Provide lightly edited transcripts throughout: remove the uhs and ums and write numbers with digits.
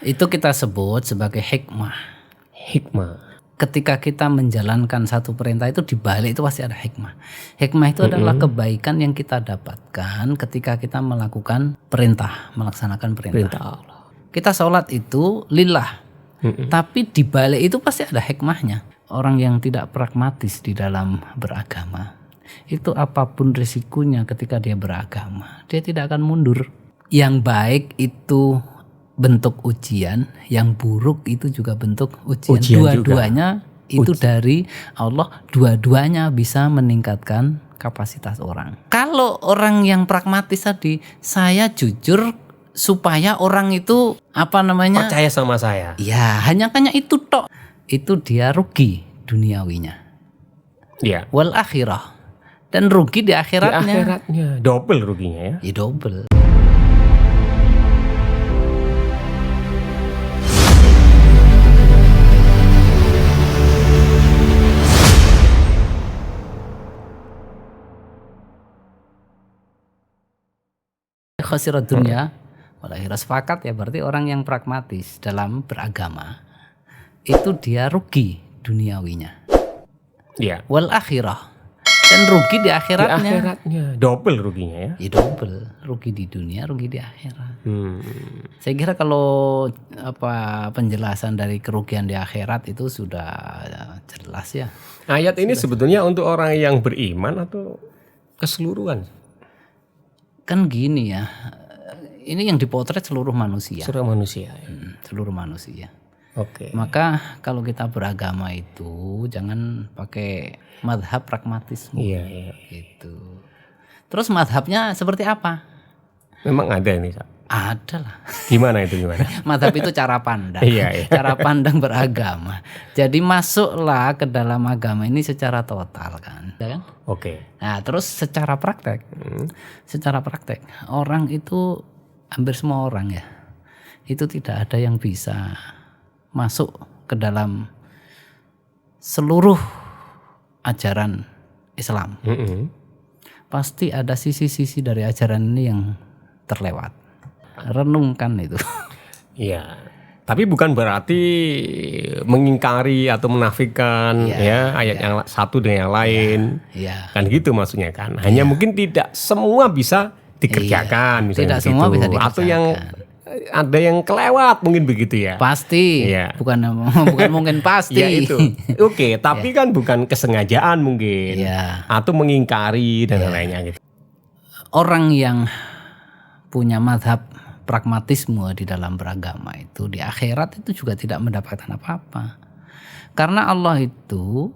Itu kita sebut sebagai hikmah. Hikmah. Ketika kita menjalankan satu perintah itu di balik itu pasti ada hikmah. Hikmah itu adalah kebaikan yang kita dapatkan ketika kita melakukan perintah, melaksanakan perintah. Perintah Allah. Kita sholat itu lillah. Tapi di balik itu pasti ada hikmahnya. Orang yang tidak pragmatis di dalam beragama, itu apapun risikonya ketika dia beragama, dia tidak akan mundur. Yang baik itu bentuk ujian, yang buruk itu juga bentuk ujian. Dua-duanya itu dari Allah, dua-duanya bisa meningkatkan kapasitas orang. Kalau orang yang pragmatis tadi, saya jujur supaya orang itu Percaya sama saya. Ya, hanya itu tok. Itu dia rugi duniawinya. Iya. Wal akhirah. Dan rugi di akhiratnya. Di akhiratnya double ruginya ya. Ya double. Khasirat dunia wal akhirah, sepakat ya, berarti orang yang pragmatis dalam beragama itu dia rugi duniawinya. Iya. Wal akhirah, dan rugi di akhiratnya. Di akhiratnya double ruginya ya. Ya double, rugi di dunia, rugi di akhirat. Saya kira kalau penjelasan dari kerugian di akhirat itu sudah jelas ya. Ayat ini sebetulnya untuk orang yang beriman atau keseluruhan? Kan gini ya, ini yang dipotret seluruh manusia. Seluruh manusia. Ya? Seluruh manusia. Oke. Maka kalau kita beragama itu jangan pakai madhab pragmatisme. Iya. Gitu. Terus madhabnya seperti apa? Memang ada ini, Sa? Ada lah. Gimana itu gimana? Madhab itu cara pandang. Iya. Cara pandang beragama. Jadi masuklah ke dalam agama ini secara total kan. Ya kan? Oke. Nah terus secara praktek. Secara praktek. Orang itu, hampir semua orang ya, itu tidak ada yang bisa masuk ke dalam seluruh ajaran Islam. Pasti ada sisi-sisi dari ajaran ini yang terlewat. Renungkan itu. Iya. Tapi bukan berarti mengingkari atau menafikan ayat yang satu dengan yang lain. Iya. Kan gitu maksudnya kan. Hanya mungkin tidak semua bisa dikerjakan misalnya. Tidak semua bisa dikerjakan. Atau yang ada yang kelewat mungkin begitu ya. Pasti. Iya. Bukan mungkin pasti. Ya itu. Oke, tapi kan bukan kesengajaan mungkin. Iya. Atau mengingkari dan lainnya gitu. Orang yang punya madhab pragmatisme di dalam beragama itu di akhirat itu juga tidak mendapatkan apa-apa. Karena Allah itu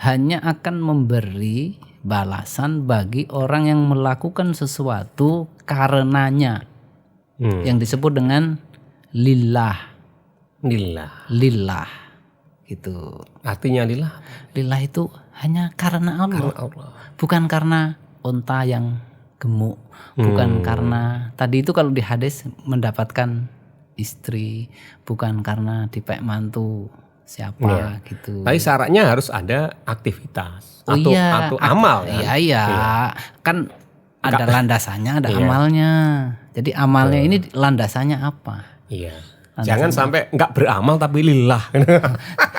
hanya akan memberi balasan bagi orang yang melakukan sesuatu karenanya. Yang disebut dengan lillah. Lillah. Itu. Artinya lillah? Lillah itu hanya karena Allah. Bukan karena unta yang gemuk. Bukan karena tadi itu kalau di hadis mendapatkan istri, bukan karena dipek mantu siapa gitu. Tapi syaratnya harus ada aktivitas atau amal kan? Iya. Kan ada landasannya, ada amalnya. Jadi amalnya ini landasannya apa? Iya. Jangan sampai nggak beramal tapi lillah.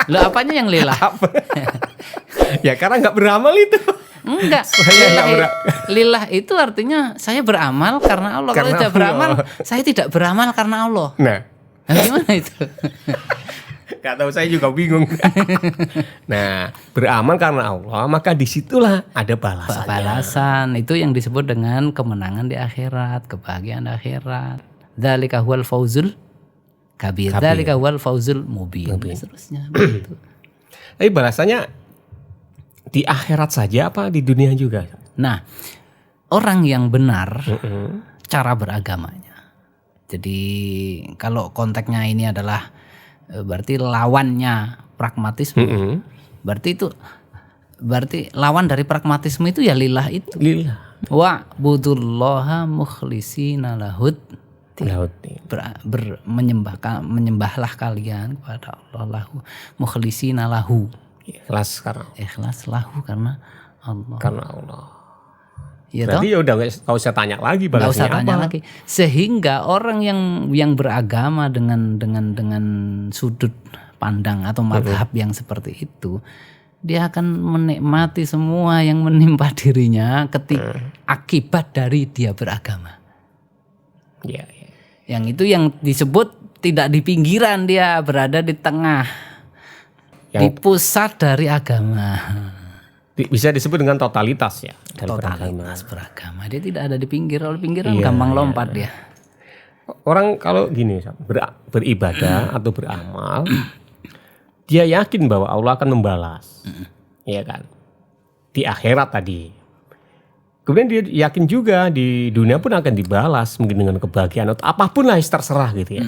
Loh, apanya yang lillah? Ya karena nggak beramal itu. Enggak. Lillah itu artinya saya beramal karena Allah. Kalau tidak beramal, saya tidak beramal karena Allah. Nah gimana itu? Gak tahu, saya juga bingung. Nah, beramal karena Allah, maka disitulah ada balasannya. Balasan itu yang disebut dengan kemenangan di akhirat, kebahagiaan di akhirat. Dzalika huwal fauzul kabir. Dzalika huwal fauzul mubin. Seterusnya begitu. Tapi balasannya di akhirat saja apa di dunia juga? Nah, orang yang benar cara beragamanya. Jadi kalau konteksnya ini adalah berarti lawannya pragmatisme. Berarti lawan dari pragmatisme itu ya lillah itu. Lillah. Wa budullaha mukhlisina lahud. Menyembahlah kalian kepada Allah lahu mukhlisina lahu. Ikhlas karena lahu karena Allah. Karena Allah. Ya berarti ya udah nggak usah tanya lagi nggak usah balasnya tanya apa. lagi. Sehingga orang yang beragama dengan sudut pandang atau madhab yang seperti itu, dia akan menikmati semua yang menimpa dirinya akibat dari dia beragama. Iya. Yang itu yang disebut tidak di pinggiran, dia berada di tengah, di pusat dari agama. Bisa disebut dengan totalitas ya. Totalitas beragama. Dia tidak ada di pinggir. Kalau pinggiran gampang lompat dia. Orang kalau gini beribadah atau beramal, dia yakin bahwa Allah akan membalas, ya kan? Di akhirat tadi. Kemudian dia yakin juga di dunia pun akan dibalas, mungkin dengan kebahagiaan atau apapun lah, terserah gitu ya.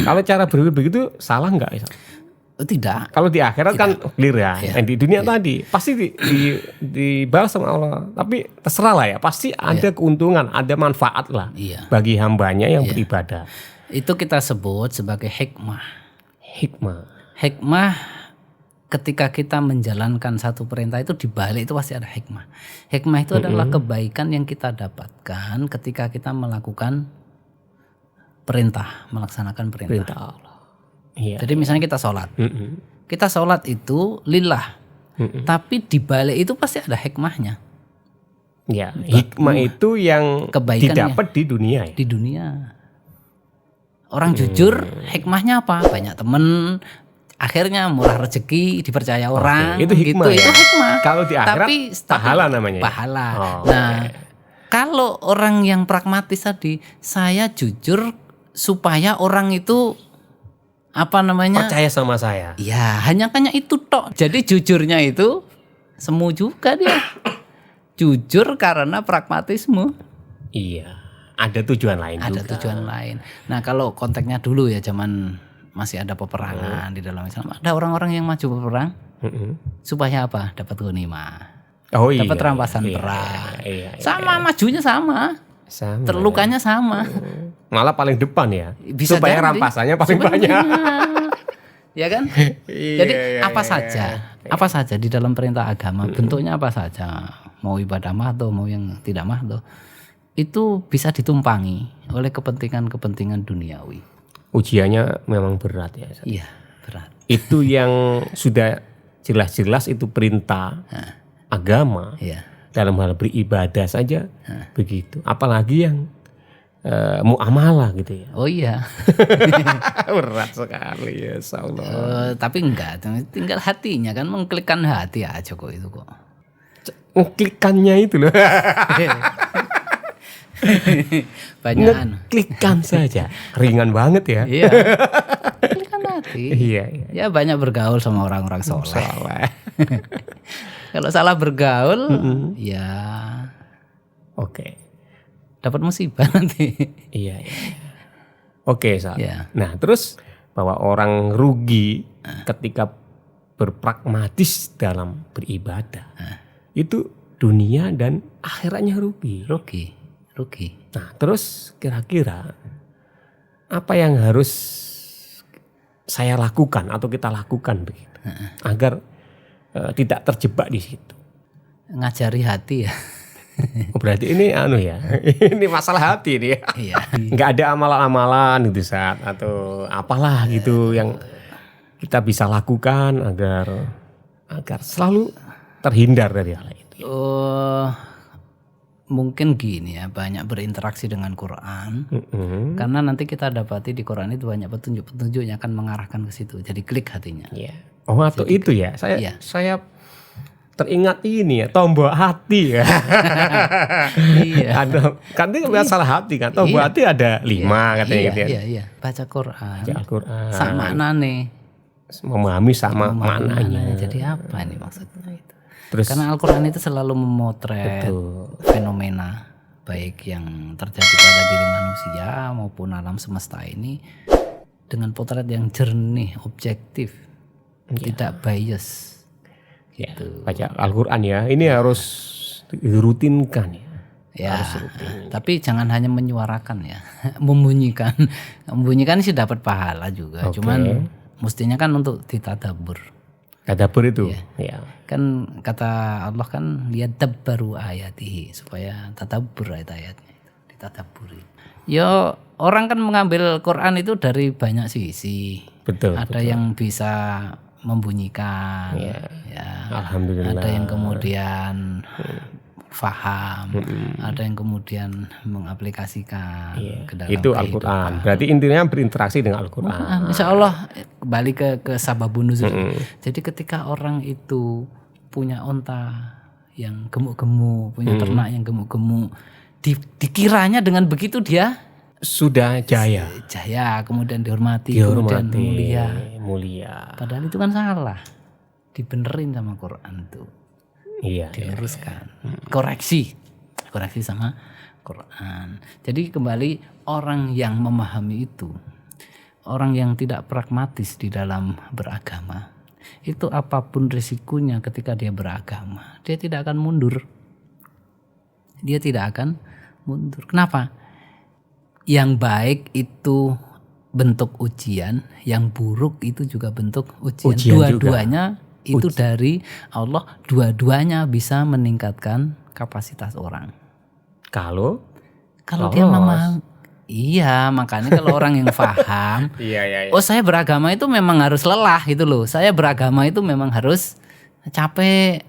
Kalau cara berpikir begitu salah nggak? Tidak. Kalau di akhirat kan clear ya. Di dunia tadi pasti dibalas sama Allah. Tapi terserah lah ya. Pasti ada keuntungan, ada manfaat lah bagi hambanya yang beribadah. Itu kita sebut sebagai hikmah. Hikmah ketika kita menjalankan satu perintah itu, di balik itu pasti ada hikmah. Hikmah itu adalah kebaikan yang kita dapatkan ketika kita melakukan perintah, melaksanakan perintah Allah. Jadi misalnya kita sholat, kita sholat itu lillah, tapi di balik itu pasti ada hikmahnya. Ya, hikmah itu yang didapat di dunia. Ya? Di dunia, orang jujur, hikmahnya apa? Banyak temen, akhirnya murah rezeki, dipercaya orang. Itu hikmah. Gitu, itu hikmah. Kalau di akhirat pahala namanya. Pahala. Kalau orang yang pragmatis tadi, saya jujur supaya orang itu percaya sama saya. Ya, hanya itu tok. Jadi jujurnya itu semu juga dia. Jujur karena pragmatisme. Iya, ada tujuan lain juga. Ada tujuan lain. Nah, kalau konteksnya dulu ya, zaman masih ada peperangan di dalam Islam. Ada orang-orang yang maju berperang supaya apa? Dapat ghanimah. Dapat rampasan perang. Sama majunya sama. Terlukanya sama. Malah paling depan ya. Bisa supaya jadi rampasannya paling banyak. Ya kan? Jadi apa saja di dalam perintah agama, bentuknya apa saja, mau ibadah mahdoh, mau yang tidak mahdoh, itu bisa ditumpangi oleh kepentingan-kepentingan duniawi. Ujiannya memang berat ya. Iya, berat. Itu yang sudah jelas-jelas itu perintah agama. Dalam hal beribadah saja begitu, apalagi yang muamalah gitu ya. Oh iya. Berat sekali ya, Allah. Tapi enggak, tinggal hatinya kan, mengklikkan hati aja kok itu kok. Mengklikkannya itu loh. Banyak klikkan saja, ringan banget ya. Iya. Klikkan hati. Iya. Ya banyak bergaul sama orang-orang soleh. Kalau salah bergaul, ya oke. Dapat musibah nanti. Iya. Oke, Nah, terus bahwa orang rugi ketika berpragmatis dalam beribadah, itu dunia dan akhiratnya rugi. Nah, terus kira-kira apa yang harus saya lakukan atau kita lakukan begitu agar tidak terjebak di situ? Ngajari hati ya. Berarti ini ini masalah hati nih ya. Iya. Nggak ada amalan-amalan gitu saat atau apalah gitu yang kita bisa lakukan agar selalu terhindar dari hal itu. Mungkin gini ya, banyak berinteraksi dengan Quran. Karena nanti kita dapati di Quran itu banyak petunjuk-petunjuk yang akan mengarahkan ke situ. Jadi klik hatinya. Iya. Oh, atau itu ya. Saya teringat ini ya, tombol hati ya. Iya. Kan itu masalah hati kan. Tombol hati ada 5 katanya gitu ya. Iya. Baca Quran. Al-Quran. Sama maknanya. Memahami sama maknanya. Jadi apa nih maksudnya itu? Terus, karena Al-Quran itu selalu memotret fenomena baik yang terjadi pada diri manusia maupun alam semesta ini dengan potret yang jernih, objektif, tidak bias. Gitu. Baca Al-Quran ya, ini harus dirutinkan ya. Ya, tapi jangan hanya menyuarakan ya, membunyikan. Membunyikan sih dapat pahala juga, cuman mestinya kan untuk ditadabbur. Tadabbur itu. Ya. Kan kata Allah kan liyadabbaru ayatihi, supaya tadabbur ayat-ayatnya itu ditadabburi. Ya orang kan mengambil Quran itu dari banyak sisi. Betul. Ada yang bisa membunyikan, Alhamdulillah. ada yang kemudian faham, ada yang kemudian mengaplikasikan ke dalam itu kehidupan. Al-Quran. Berarti intinya berinteraksi dengan Al-Quran. Insya Allah kembali ke sababun nuzul. Jadi ketika orang itu punya onta yang gemuk-gemuk, punya ternak yang gemuk-gemuk, dikiranya dengan begitu dia sudah jaya, kemudian dihormati, kemudian mulia. Padahal itu kan salah. Dibenerin sama Quran tuh. Iya. Diluruskan. Koreksi sama Quran. Jadi kembali orang yang memahami itu, orang yang tidak pragmatis di dalam beragama, itu apapun risikonya ketika dia beragama, dia tidak akan mundur. Dia tidak akan mundur. Kenapa? Yang baik itu bentuk ujian, yang buruk itu juga bentuk ujian. Dua-duanya itu dari Allah, dua-duanya bisa meningkatkan kapasitas orang. Kalau dia memang, iya, makanya kalau orang yang paham, oh saya beragama itu memang harus lelah gitu loh. Saya beragama itu memang harus capek,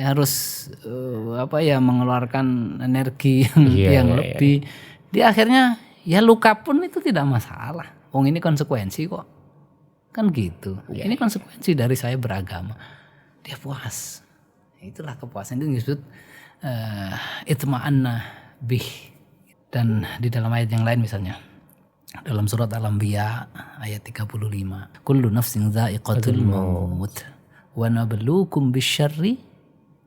harus mengeluarkan energi yang lebih. Dia akhirnya ya luka pun itu tidak masalah. Wong ini konsekuensi kok. Kan gitu. Ini konsekuensi dari saya beragama. Dia puas. Itulah kepuasan itu disebut itma'anna bih. Dan di dalam ayat yang lain misalnya dalam surat Al-Anbiya ayat 35, kullu nafsin dha'iqatul maut wa nabluukum bisyarri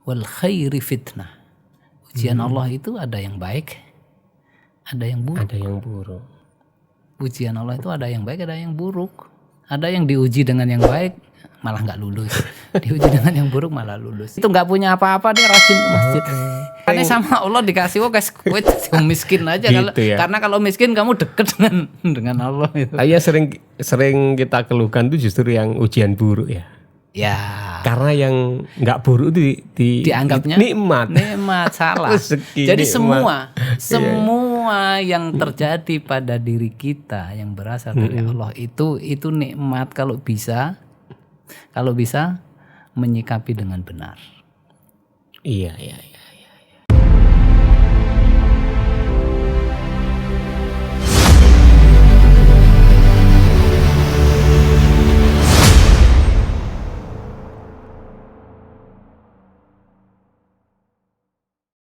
wal khairi fitnah. Ujian Allah itu ada yang baik, ada yang buruk. Ujian Allah itu ada yang baik, ada yang buruk. Ada yang diuji dengan yang baik malah nggak lulus, diuji dengan yang buruk malah lulus. Itu nggak punya apa-apa dia rajin ke masjid. Karena sama Allah dikasih guys, kowe miskin aja gitu karena kalau miskin kamu deket dengan Allah itu. Sering kita keluhkan itu justru yang ujian buruk ya. Ya. Karena yang nggak buruk itu dianggapnya nikmat salah. Jadi nikmat. semua yang terjadi pada diri kita yang berasal dari Allah itu nikmat kalau bisa menyikapi dengan benar. Iya.